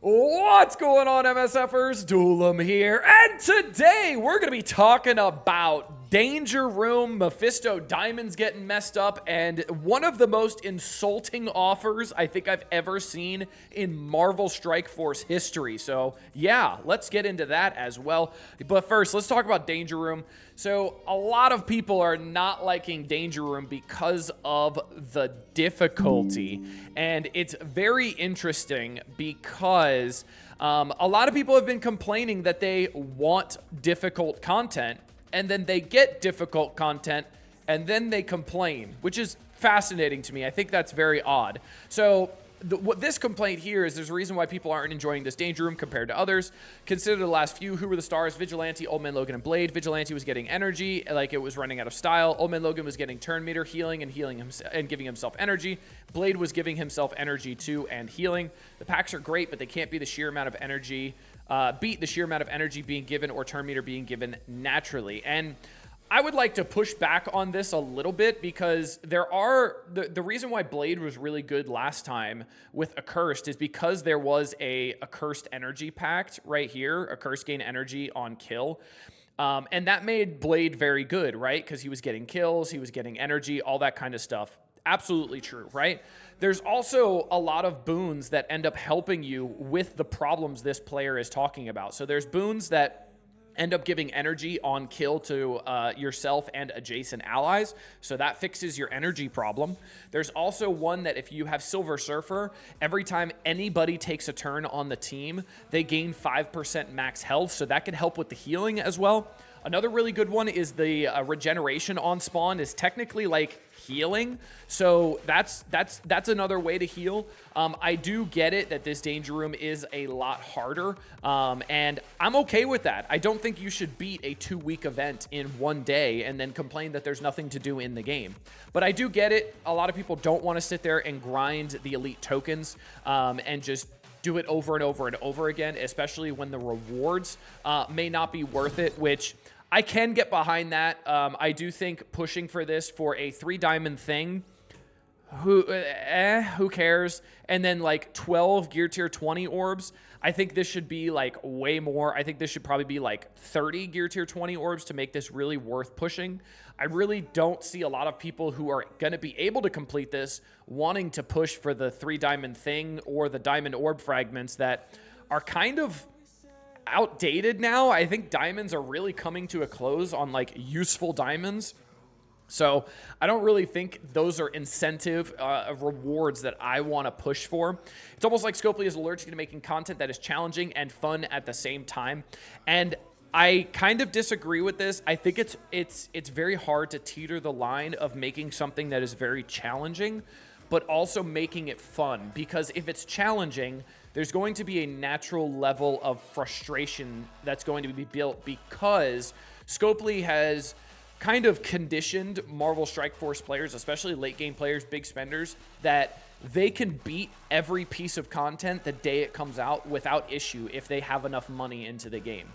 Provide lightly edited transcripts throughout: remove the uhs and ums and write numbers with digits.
What's going on, MSFers? Doolum here, and today we're going to be talking about Danger Room, Mephisto diamonds getting messed up, and one of the most insulting offers I think I've ever seen in Marvel Strike Force history. So yeah, let's get into that as well. But first, let's talk about Danger Room. So a lot of people are not liking Danger Room because of the difficulty, and it's very interesting because a lot of people have been complaining that they want difficult content, and then they get difficult content, and then they complain, which is fascinating to me. I think that's very odd. So what this complaint here is there's a reason why people aren't enjoying this Danger Room compared to others. Consider the last few. Who were the stars? Vigilante, Old Man Logan, and Blade. Vigilante was getting energy, like it was running out of style. Old Man Logan was getting turn meter, healing himself and giving himself energy. Blade was giving himself energy too and healing. The packs are great, but they can't be the sheer amount of energy, beat the sheer amount of energy being given or turn meter being given naturally. And I would like to push back on this a little bit because there are the reason why Blade was really good last time with Accursed is because there was a Accursed energy pact right here, Accursed gain energy on kill. And that made Blade very good, right? Because he was getting kills, he was getting energy, all that kind of stuff. Absolutely true, right? There's also a lot of boons that end up helping you with the problems this player is talking about. So there's boons that end up giving energy on kill to yourself and adjacent allies. So that fixes your energy problem. There's also one that if you have Silver Surfer, every time anybody takes a turn on the team, they gain 5% max health. So that can help with the healing as well. Another really good one is the regeneration on spawn is technically like healing. So that's another way to heal. I do get it that this Danger Room is a lot harder, and I'm okay with that. I don't think you should beat a 2-week event in one day and then complain that there's nothing to do in the game. But I do get it. A lot of people don't want to sit there and grind the elite tokens and just do it over and over and over again, especially when the rewards may not be worth it, which I can get behind that. I do think pushing for this for a 3-diamond thing, who cares? And then like 12 gear tier 20 orbs. I think this should be like way more. I think this should probably be like 30 gear tier 20 orbs to make this really worth pushing. I really don't see a lot of people who are going to be able to complete this wanting to push for the 3-diamond thing or the diamond orb fragments that are kind of outdated now. I think diamonds are really coming to a close on like useful diamonds. So I don't really think those are incentive rewards that I want to push for. It's almost like Scopely is allergic to making content that is challenging and fun at the same time. And I kind of disagree with this. I think it's very hard to teeter the line of making something that is very challenging, but also making it fun. Because if it's challenging, there's going to be a natural level of frustration that's going to be built because Scopely has kind of conditioned Marvel Strike Force players, especially late game players, big spenders, that they can beat every piece of content the day it comes out without issue if they have enough money into the game.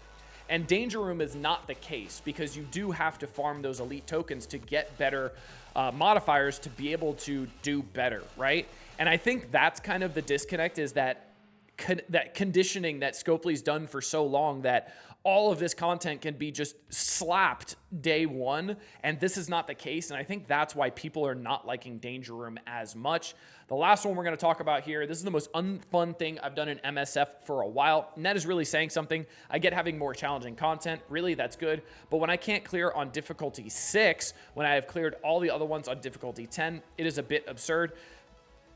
And Danger Room is not the case because you do have to farm those elite tokens to get better modifiers to be able to do better, right? And I think that's kind of the disconnect, is that that conditioning that Scopely's done for so long that all of this content can be just slapped day one, and this is not the case, and I think that's why people are not liking Danger Room as much. The last one we're going to talk about here, this is the most unfun thing I've done in MSF for a while, and that is really saying something. I get having more challenging content, really, that's good, but when I can't clear on difficulty 6, when I have cleared all the other ones on difficulty 10, it is a bit absurd.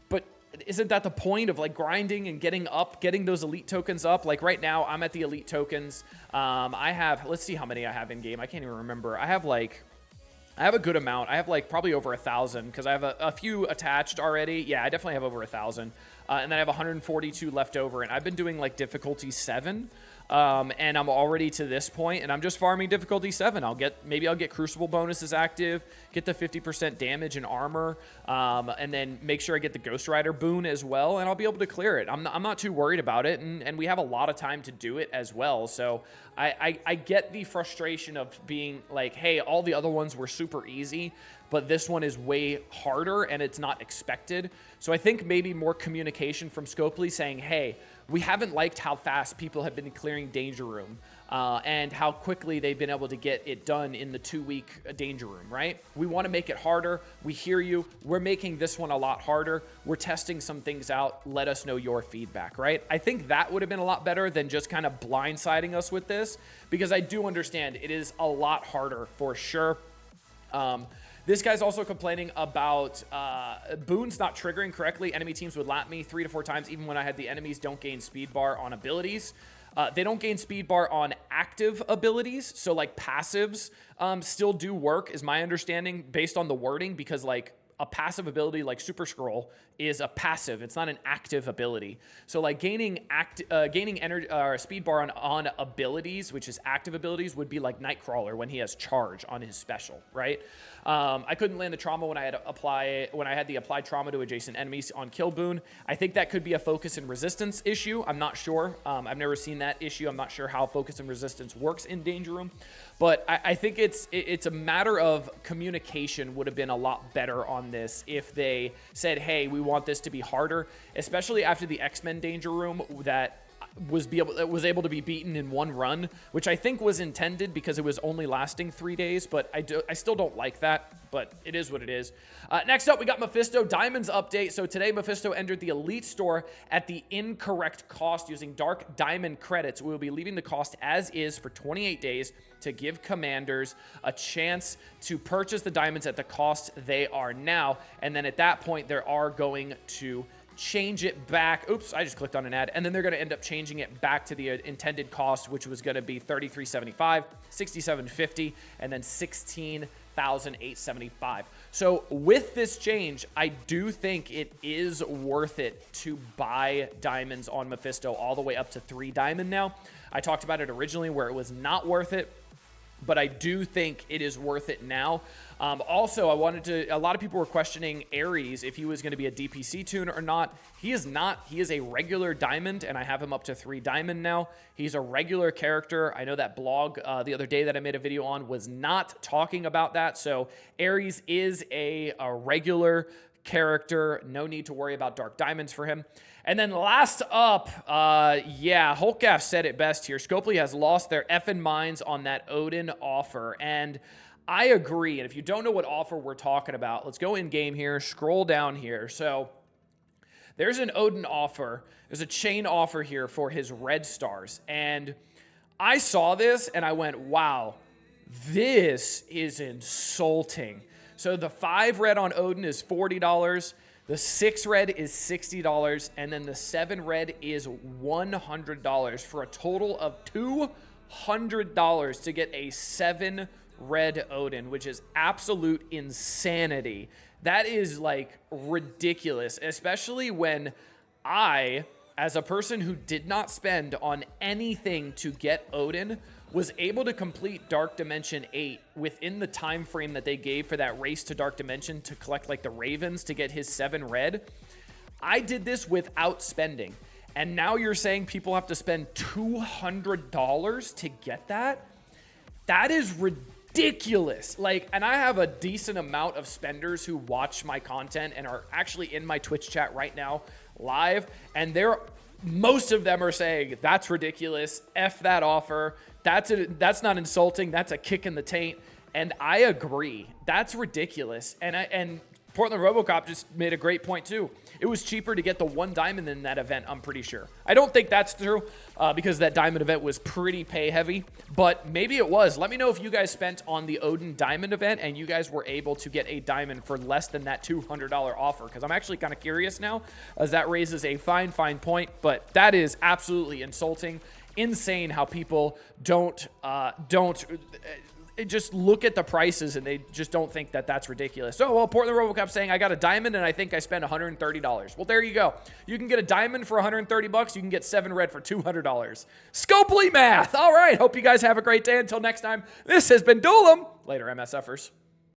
But isn't that the point of like grinding and getting those elite tokens up? Like right now, I'm at the elite tokens. I have, let's see how many I have in game. I can't even remember. I have a good amount. I have like probably over 1,000 because I have a few attached already. Yeah, I definitely have over 1,000. And then I have 142 left over. And I've been doing like difficulty 7. And I'm already to this point, and I'm just farming difficulty 7. Maybe I'll get Crucible bonuses active, get the 50% damage and armor, and then make sure I get the Ghost Rider boon as well, and I'll be able to clear it. I'm not too worried about it, and we have a lot of time to do it as well. So I get the frustration of being like, hey, all the other ones were super easy, but this one is way harder and it's not expected. So I think maybe more communication from Scopely saying, hey, we haven't liked how fast people have been clearing Danger Room and how quickly they've been able to get it done in the 2-week Danger Room, right? We want to make it harder. We hear you. We're making this one a lot harder. We're testing some things out. Let us know your feedback, right? I think that would have been a lot better than just kind of blindsiding us with this, because I do understand it is a lot harder for sure. This guy's also complaining about boons not triggering correctly. Enemy teams would lap me 3 to 4 times, even when I had the enemies don't gain speed bar on abilities. They don't gain speed bar on active abilities, so like passives still do work, is my understanding based on the wording, because like a passive ability like Super Scroll is a passive. It's not an active ability. So like gaining energy or speed bar on abilities, which is active abilities, would be like Nightcrawler when he has charge on his special, right? I couldn't land the trauma when I had the applied trauma to adjacent enemies on kill boon. I think that could be a focus and resistance issue. I'm not sure. I've never seen that issue. I'm not sure how focus and resistance works in Danger Room, but I think it's a matter of communication would have been a lot better on this if they said, hey, we want this to be harder, especially after the X-Men Danger Room that was able to be beaten in one run, which I think was intended because it was only lasting 3 days, but I still don't like that, but it is what it is. Next up, we got Mephisto Diamonds update. So today, Mephisto entered the Elite Store at the incorrect cost using Dark Diamond credits. We will be leaving the cost as is for 28 days to give commanders a chance to purchase the diamonds at the cost they are now, and then at that point, they are going to change it back. Oops, I just clicked on an ad. And then they're going to end up changing it back to the intended cost, which was going to be $33.75, $67.50, and then $16,875. So with this change, I do think it is worth it to buy diamonds on Mephisto all the way up to 3 diamond now. I talked about it originally where it was not worth it, but I do think it is worth it now. Also, a lot of people were questioning Ares if he was going to be a DPC toon or not. He is not. He is a regular diamond, and I have him up to 3 diamond now. He's a regular character. I know that blog the other day that I made a video on was not talking about that. So Ares is a regular character. No need to worry about dark diamonds for him. And then last up, Hulkaf said it best here. Scopely has lost their effing minds on that Odin offer. And I agree. And if you don't know what offer we're talking about, let's go in game here, scroll down here. So there's an Odin offer. There's a chain offer here for his red stars. And I saw this and I went, wow, this is insulting. So the 5 red on Odin is $40. The 6 red is $60, and then the 7 red is $100 for a total of $200 to get a 7 red Odin, which is absolute insanity. That is like ridiculous, especially when I, as a person who did not spend on anything to get Odin, was able to complete Dark Dimension 8 within the time frame that they gave for that race to Dark Dimension to collect like the Ravens to get his 7 red. I did this without spending. And now you're saying people have to spend $200 to get that? That is ridiculous. Like, and I have a decent amount of spenders who watch my content and are actually in my Twitch chat right now live, and most of them are saying that's ridiculous. F that offer. That's not insulting. That's a kick in the taint. And I agree. That's ridiculous. And Portland RoboCop just made a great point too. It was cheaper to get the 1 diamond in that event, I'm pretty sure. I don't think that's true because that diamond event was pretty pay heavy, but maybe it was. Let me know if you guys spent on the Odin diamond event and you guys were able to get a diamond for less than that $200 offer, because I'm actually kind of curious now, as that raises a fine point, but that is absolutely insulting. Insane how people don't just look at the prices and they just don't think that that's ridiculous. So, well, Portland RoboCop saying I got a diamond and I think I spent $130. Well, there you go. You can get a diamond for $130. You can get 7 red for $200. Scopely math. All right. Hope you guys have a great day. Until next time, this has been Duel 'em. Later, MSFers.